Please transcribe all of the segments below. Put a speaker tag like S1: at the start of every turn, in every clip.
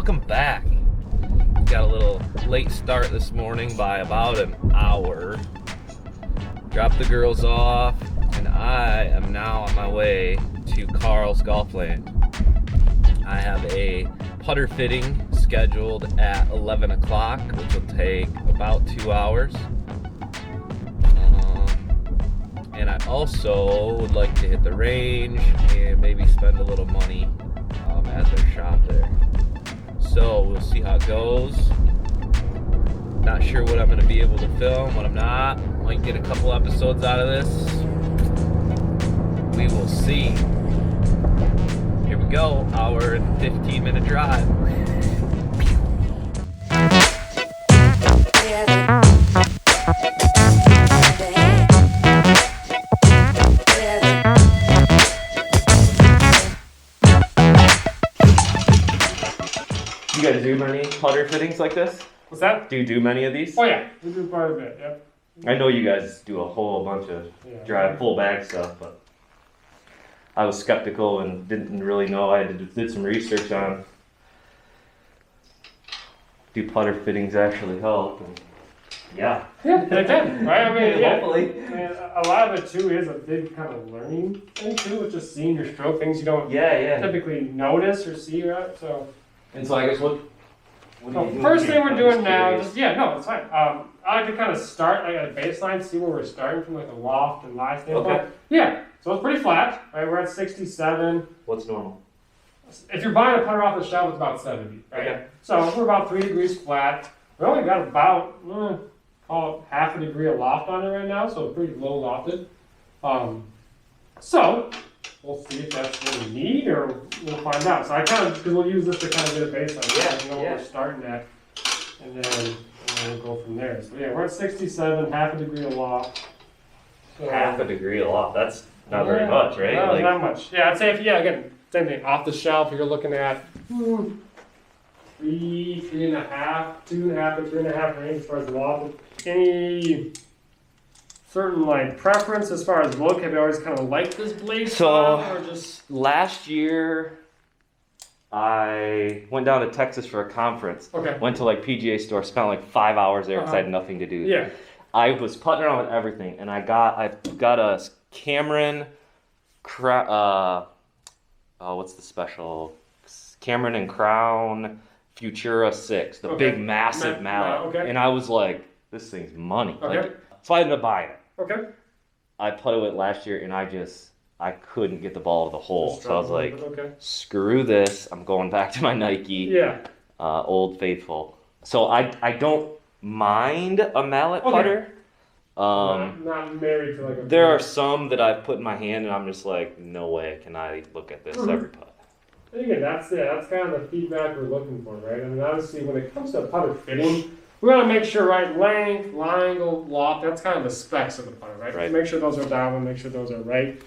S1: welcome back. Got a little late start this morning by about an hour. Dropped the girls off, and I am now on my way to Carl's Golfland. I have a putter fitting scheduled at 11 o'clock, which will take about 2 hours. And I also would like to hit the range and maybe spend a little money at their shop there. So we'll see how it goes. Not sure what I'm going to be able to film, what I'm not. Might get a couple episodes out of this. We will see. Here we go, hour and 15-minute drive. You guys do many putter fittings like this?
S2: What's that?
S1: Do you do many of these?
S2: Oh yeah, we do quite a bit, yep.
S1: I know you guys do a whole bunch of drive full bag stuff, but I was skeptical and didn't really know. I did some research on do putter fittings actually help? And yeah,
S2: they can, right? I mean,
S1: hopefully.
S2: I mean, a lot of it too is a big kind of learning thing too, with just seeing your stroke, things you don't typically notice or see, right? So.
S1: And so I guess what
S2: first thing we're doing now is it's fine. I like to kind of start like at a baseline, see where we're starting from, like a loft and lie standpoint.
S1: Okay.
S2: Yeah, so it's pretty flat, right? We're at 67.
S1: What's normal?
S2: If you're buying a putter off the shelf, it's about 70, right? Okay. So we're about 3 degrees flat. We only got about, call it half a degree of loft on it right now, so pretty low lofted. So we'll see if that's what we need, or we'll find out. So I kind of, because we'll use this to kind of get a baseline. So what we're starting at, and then we'll go from there. So yeah, we're at 67, half a degree of loft. So,
S1: half a degree of loft. That's not very much, right?
S2: No, not much. Yeah, I'd say again, same thing. Off the shelf, you're looking at 3.5, 2.5 to 3.5 range as far as loft. Any certain like preference as far as look? Have you always kind of liked this blade style, or just
S1: last year I went down to Texas for a conference.
S2: Okay.
S1: Went to like PGA store, spent like 5 hours there because I had nothing to do.
S2: Yeah.
S1: I was putting around with everything, and I got a Cameron what's the special? Cameron and Crown Futura 6, the big massive mallet.
S2: Okay.
S1: And I was like, this thing's money.
S2: Okay.
S1: Like, so I ended up buying it.
S2: Okay.
S1: I putted with it last year, and I couldn't get the ball to the hole. So I was like, screw this. I'm going back to my Nike Old Faithful. So I don't mind a mallet putter.
S2: Not married to like a
S1: there are some that I've put in my hand, and I'm just like, no way can I look at this every putt.
S2: Again, that's kind of the feedback we're looking for, right? I mean, obviously, when it comes to putter fitting, we want to make sure, right, length, line angle, loft, that's kind of the specs of the putter, right? Make sure those are down, make sure those are right.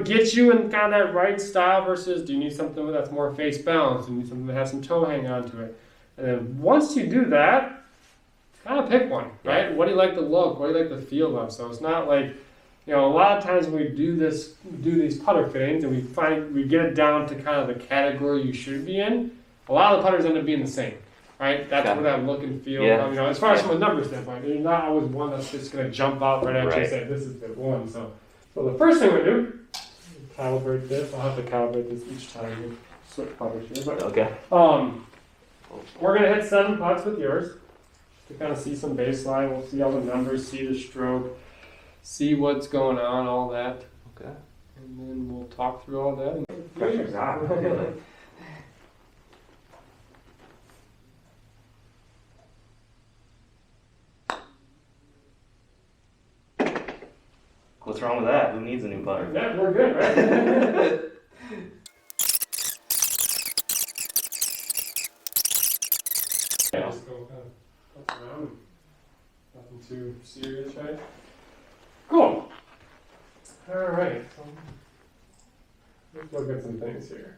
S2: Get you in kind of that right style versus do you need something that's more face balanced? Do you need something that has some toe hang onto it? And then once you do that, kind of pick one, right? What do you like the look? What do you like the feel of? So it's not like, a lot of times when we do these putter fittings and we get it down to kind of the category you should be in, a lot of the putters end up being the same. Right, that's where that look and feel. As far as from a number standpoint, there's not always one that's just going to jump out right after you say this is the one. So the first thing we do, calibrate this. I'll have to calibrate this each time we switch putters here. But we're going to hit 7 putts with yours to kind of see some baseline. We'll see all the numbers, see the stroke, see what's going on, all that.
S1: Okay.
S2: And then we'll talk through all that.
S1: Pressure's on. What's wrong with that? Who needs a new putter?
S2: Yeah, we're good, right? Just go kind of around. Nothing too serious, right? Cool. All right. So let's look at some things here.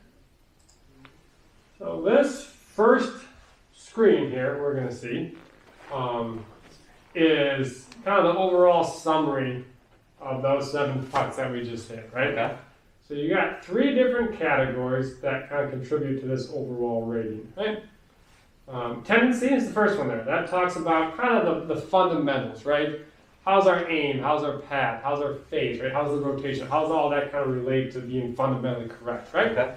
S2: So this first screen here we're going to see is kind of the overall summary of those 7 putts that we just hit, right?
S1: Okay.
S2: So you got 3 different categories that kind of contribute to this overall rating, right? Tendency is the first one there. That talks about kind of the fundamentals, right? How's our aim? How's our path? How's our face, right? How's the rotation? How's all that kind of relate to being fundamentally correct, right? Okay.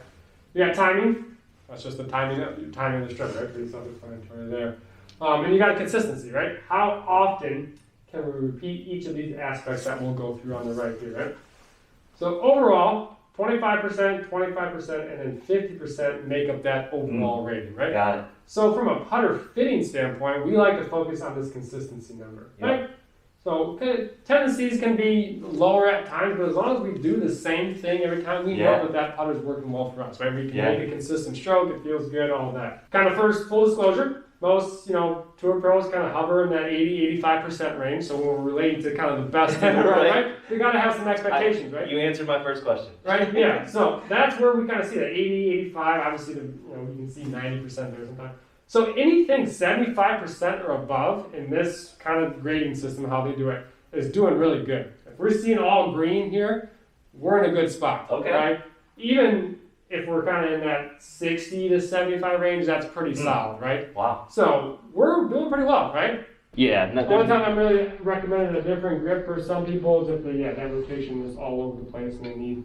S2: You got timing. That's just the timing of the stroke, right? Pretty self-explanatory there. And you got consistency, right? How often can we repeat each of these aspects that we'll go through on the right here, right? So overall, 25%, 25%, and then 50% make up that overall rating, right?
S1: Got it.
S2: So from a putter fitting standpoint, we like to focus on this consistency number, right? So tendencies can be lower at times, but as long as we do the same thing every time, we know that putter's working well for us, right? We can make a consistent stroke, it feels good, all that. Kind of first, full disclosure, most, tour pros kind of hover in that 80-85% range, so when we're relating to kind of the best in the world, right? We gotta have some expectations, right?
S1: You answered my first question.
S2: Right, yeah, so that's where we kind of see that 80, 85, obviously, we can see 90% there sometimes. So anything 75% or above in this kind of grading system, how they do it, is doing really good. If we're seeing all green here, we're in a good spot, right? Even if we're kind of in that 60 to 75 range, that's pretty solid, right?
S1: Wow.
S2: So we're doing pretty well, right?
S1: Yeah.
S2: The only time I'm really recommending a different grip for some people is if that rotation is all over the place and they need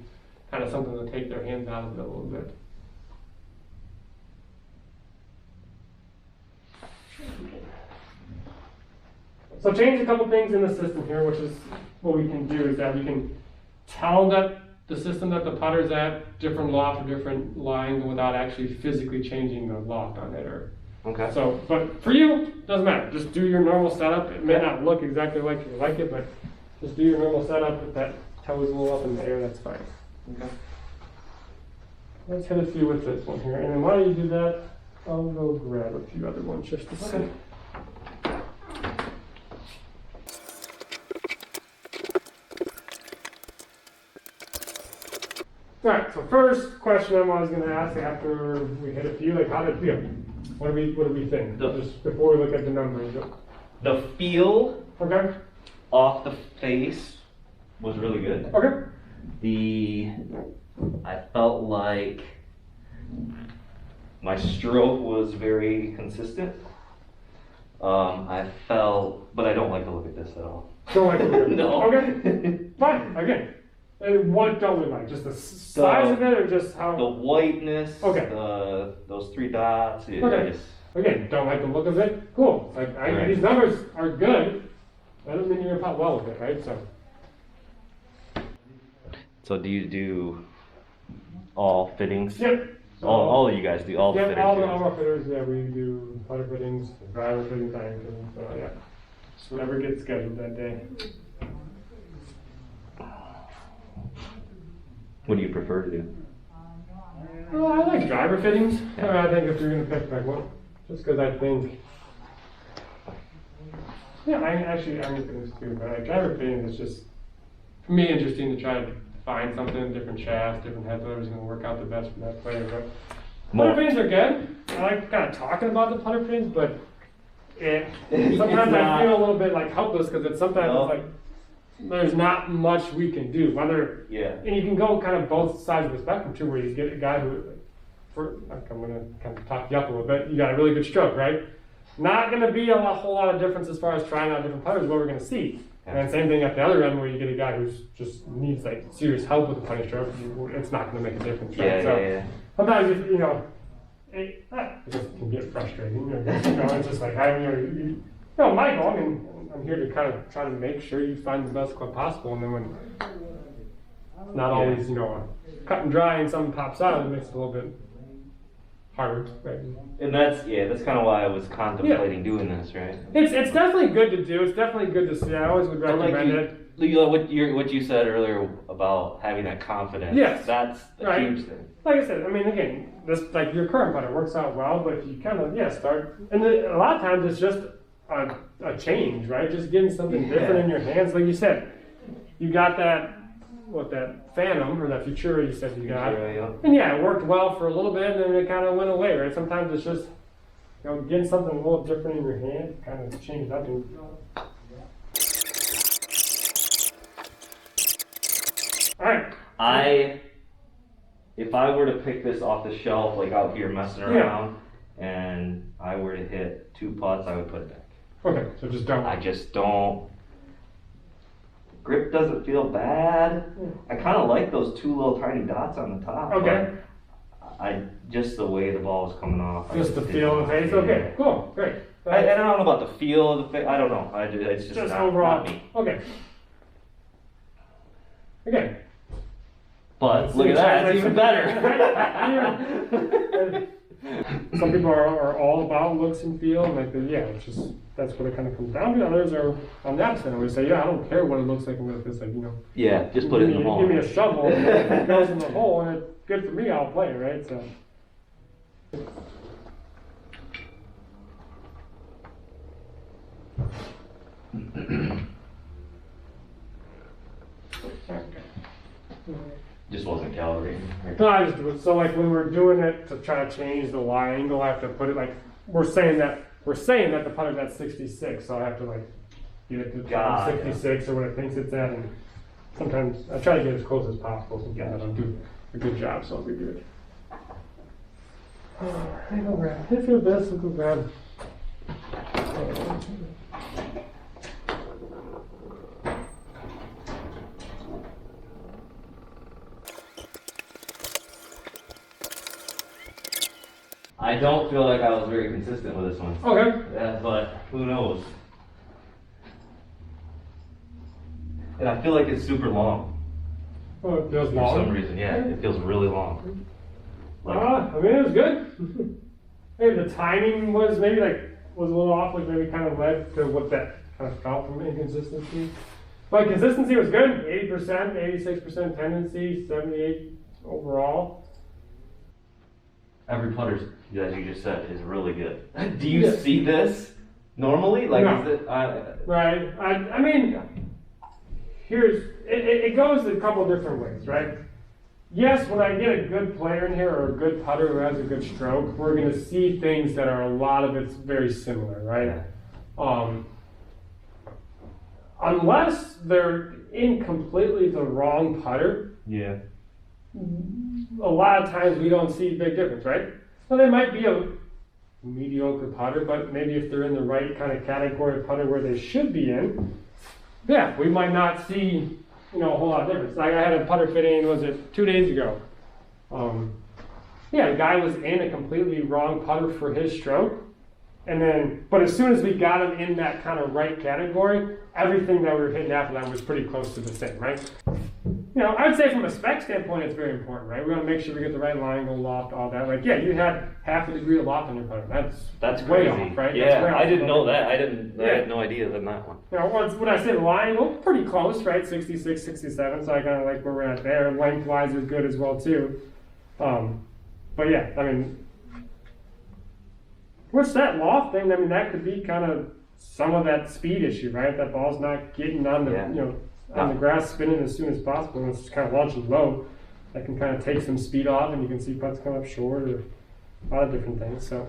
S2: kind of something to take their hands out of it a little bit. So change a couple things in the system here, which is what we can do is that we can tell that the system that the putter's at different loft or different lines without actually physically changing the loft on it.
S1: Okay.
S2: So, but for you, doesn't matter. Just do your normal setup. It may not look exactly like you like it, but just do your normal setup. If that toe is a little up in the air, that's fine. Okay. Let's hit a few with this one here, and then while you do that, I'll go grab a few other ones just to see. Alright, so first question I'm always going to ask after we hit a few, like how did it feel? What do we think? Just before we look at the numbers.
S1: The feel
S2: okay.
S1: off the face was really good.
S2: Okay.
S1: I felt like my stroke was very consistent. I felt, but I don't like to look at this at all.
S2: Don't like to look at it?
S1: No.
S2: Okay. Fine, again. And what don't we like? Just the size of it, or just how?
S1: The whiteness.
S2: Okay.
S1: Those 3 dots.
S2: Okay. Again, don't like the look of it. Cool. Like these numbers are good. That doesn't mean you're gonna putt well with it, right?
S1: So do you do all fittings?
S2: Yep. So
S1: all of you guys do all the fittings?
S2: All our fitters. Yeah, we do putter fittings, driver fittings, iron fittings. So yeah, just whatever gets scheduled that day.
S1: What do you prefer to do?
S2: Well, I like driver fittings. I think if you're going to pick like one, just because I think, iron fittings too, but like driver fittings is just, for me, interesting to try to find something, different shafts, different heads, whatever's going to work out the best for that player. But putter fittings are good. I like kind of talking about the putter fittings, but sometimes I feel a little bit like helpless because it's like, there's not much we can do. And you can go kind of both sides of the spectrum too, where you get a guy who, I'm going to kind of talk you up a little bit, you got a really good stroke, right? Not going to be a whole lot of difference as far as trying out different putters, what we're going to see. Yeah. And same thing at the other end, where you get a guy who just needs like serious help with the putting stroke, it's not going to make a difference. Right? Sometimes it just can get frustrating. It's just like my goal. I mean, I'm here to kind of try to make sure you find the best club possible, and then when it's not always, cut and dry and something pops out, it makes it a little bit harder, right?
S1: And that's kind of why I was contemplating doing this, right?
S2: It's definitely good to do. It's definitely good to see. I always would recommend it.
S1: What you said earlier about having that confidence. Yes, that's a huge thing.
S2: Like I said, I mean, again, this like your current putter works out well, but if you kind of start, and a lot of times it's just a change, right? Just getting something different in your hands. Like you said, you got that Phantom or that Futura you said you got. And it worked well for a little bit and then it kind of went away, right? Sometimes it's just, getting something a little different in your hand, kind of change it up. All right.
S3: if I were to pick this off the shelf, like out here messing around, and I were to hit 2 putts, I would put it back.
S2: Okay, so just don't.
S3: I just don't. Grip doesn't feel bad. I kind of like those 2 little tiny dots on the top.
S2: Okay.
S3: Just the way the ball was coming off.
S2: Just the feel of the face. Okay, cool, great.
S3: I don't know about the feel of the face. I don't know. It's just not,
S2: overall.
S3: not me.
S2: Okay. Again.
S3: But look at that. It's even better.
S2: Some people are all about looks and feel, and it's just that's what it kind of comes down to. Others are on that side. We say, I don't care what it looks like and what it feels like,
S3: Yeah, just put it in the hole.
S2: Give me a shovel, and it goes in the hole, and it's good for me. I'll play, right? So.
S3: Just wasn't calibrating.
S2: No, I just do it. So like when we're doing it to try to change the Y angle, I have to put it like we're saying that the putter's at 66, so I have to like get it to 66 or what it thinks it's at, and sometimes I try to get as close as possible. Sometimes I don't do a good job, so I'll be good. I go grab. If you're this, I'll go grab.
S3: I don't feel like I was very consistent with this one.
S2: Okay.
S3: Yeah, but who knows? And I feel like it's super long.
S2: Oh, it feels long.
S3: For some reason, yeah, it feels really long.
S2: I mean, it was good. Maybe the timing was maybe was a little off, like maybe kind of led to what that kind of felt from inconsistency. But consistency was good. 80%, 86% tendency, 78 overall.
S3: Every putter, as you just said, is really good. Do you see this normally? Like,
S2: no.
S3: Is it?
S2: Right. I mean, it goes a couple different ways, right? Yes, when I get a good player in here or a good putter who has a good stroke, we're going to see things that are a lot of it's very similar, right? Unless they're in completely the wrong putter.
S3: Yeah.
S2: A lot of times we don't see a big difference, right? So they might be a mediocre putter, but maybe if they're in the right kind of category of putter where they should be in, yeah, we might not see, a whole lot of difference. Like I had a putter fitting, was it 2 days ago? The guy was in a completely wrong putter for his stroke. But as soon as we got him in that kind of right category, everything that we were hitting after that was pretty close to the same, right? I would say from a spec standpoint, it's very important, right? We want to make sure we get the right line angle, loft, all that. Like, yeah, you had half a degree of loft on your putter. That's
S3: crazy.
S2: Way off, right?
S3: Yeah, I didn't know that. I had no idea than that one.
S2: When I say the line angle, pretty close, right? 66, 67. So I kind of like where we're at there. Lengthwise is good as well too. But yeah, I mean, what's that loft thing? I mean, that could be kind of some of that speed issue, right? That ball's not getting on the on the grass, spinning as soon as possible, and it's just kind of launching low. That can kind of take some speed off, and you can see putts come up short, or a lot of different things. So.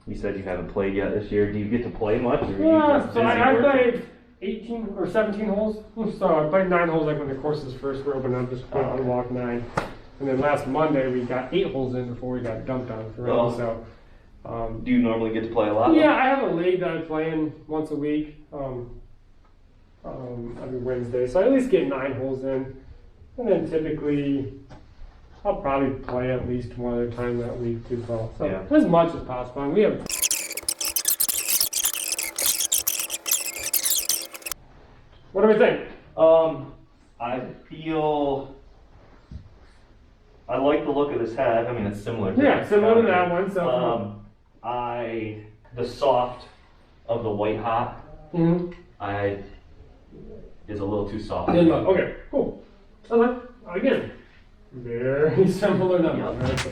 S3: You said you haven't played yet this year. Do you get to play much? Or
S2: So I played 18 or 17 holes. So I played 9 holes like when the courses first were open up, just put on walk 9. And then last Monday we got 8 holes in before we got dumped on for rain. So,
S3: do you normally get to play a lot?
S2: Yeah, I have a league that I play in once a week, every Wednesday. So I at least get 9 holes in. And then typically I'll probably play at least one other time that week as well. So as much as possible. And we have. What do we think?
S3: I like the look of this head. I mean, it's similar to
S2: similar to that one. So
S3: the soft of the white hot is a little too soft.
S2: Okay, cool. Again, very similar numbers.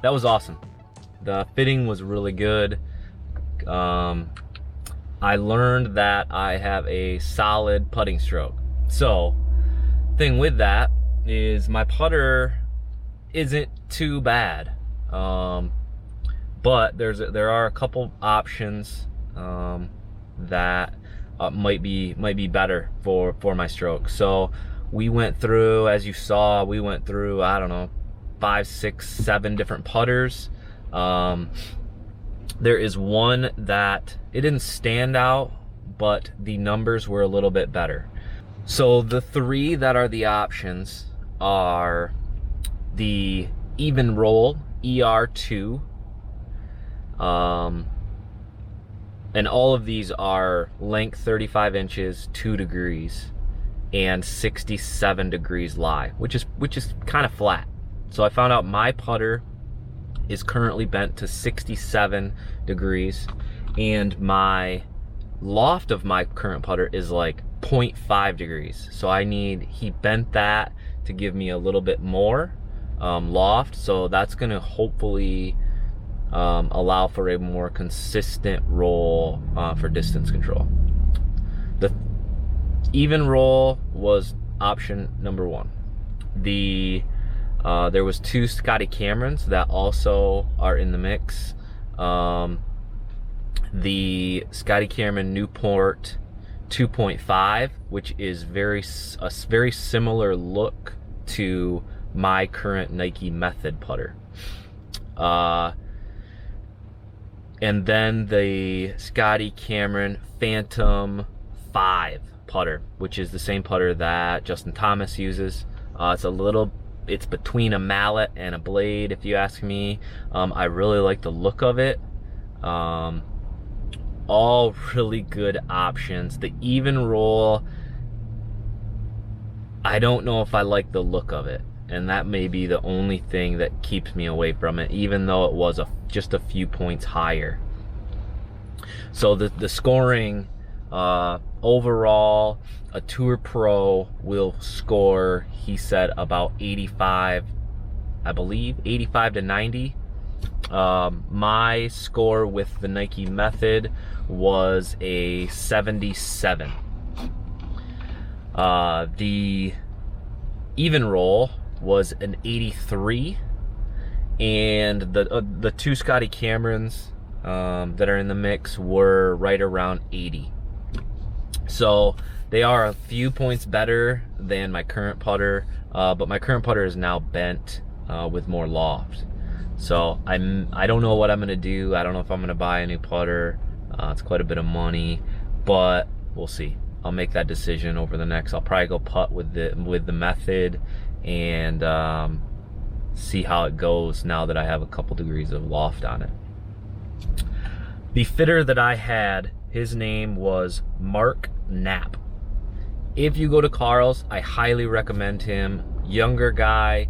S1: that was awesome. The fitting was really good. I learned that I have a solid putting stroke. So, thing with that is my putter isn't too bad. But there are a couple options that might be better for my stroke. So we went through, as you saw, I don't know, 5, 6, 7 different putters. There is one that it didn't stand out, but the numbers were a little bit better. So the 3 that are the options are the Evnroll ER2, and all of these are length 35 inches, 2 degrees, and 67 degrees lie, which is kind of flat. So I found out my putter is currently bent to 67 degrees, and my loft of my current putter is like 0.5 degrees. So he bent that to give me a little bit more loft. So that's gonna hopefully allow for a more consistent roll for distance control. The Evnroll was option number 1. There was 2 Scotty Camerons that also are in the mix. The Scotty Cameron Newport 2.5, which is a very similar look to my current Nike Method putter. And then the Scotty Cameron Phantom 5 putter, which is the same putter that Justin Thomas uses. It's between a mallet and a blade, if you ask me. I really like the look of it. All really good options. The Evnroll, I don't know if I like the look of it, and that may be the only thing that keeps me away from it, even though it was just a few points higher. So the scoring, overall, a Tour Pro will score, he said, about 85, I believe, 85 to 90. My score with the Nike Method was a 77. The Evnroll was an 83, and the 2 Scotty Camerons that are in the mix were right around 80. So they are a few points better than my current putter, but my current putter is now bent with more loft. So I don't know what I'm gonna do. I don't know if I'm gonna buy a new putter. It's quite a bit of money, but we'll see. I'll make that decision over the next. I'll probably go putt with the Method and see how it goes now that I have a couple degrees of loft on it. The fitter that I had, his name was Mark Knapp. If you go to Carl's, I highly recommend him. Younger guy.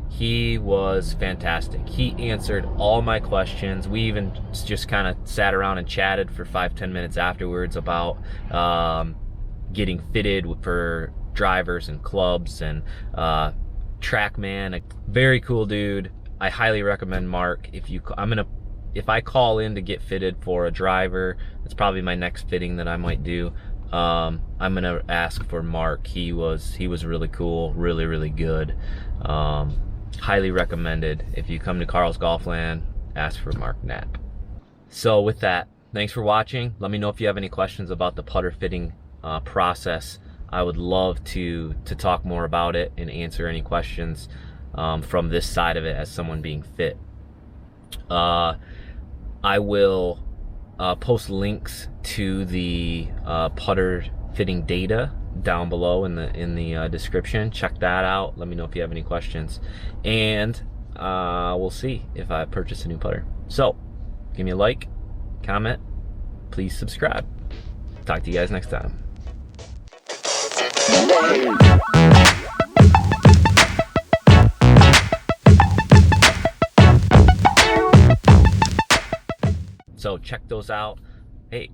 S1: He was fantastic. He answered all my questions. We even just kind of sat around and chatted for 5-10 minutes afterwards about getting fitted for drivers and clubs and TrackMan. A very cool dude. I highly recommend Mark. If I call in to get fitted for a driver, it's probably my next fitting that I might do. I'm gonna ask for Mark. He was really cool, really good. Highly recommended. If you come to Carl's Golfland, ask for Mark Knapp. So with that, thanks for watching. Let me know if you have any questions about the putter fitting process. I would love to talk more about it and answer any questions from this side of it as someone being fit. I will post links to the putter fitting data down below in the description. Check that out. Let me know if you have any questions, and we'll see if I purchase a new putter. So give me a like, comment, please subscribe. Talk to you guys next time. So check those out. Hey,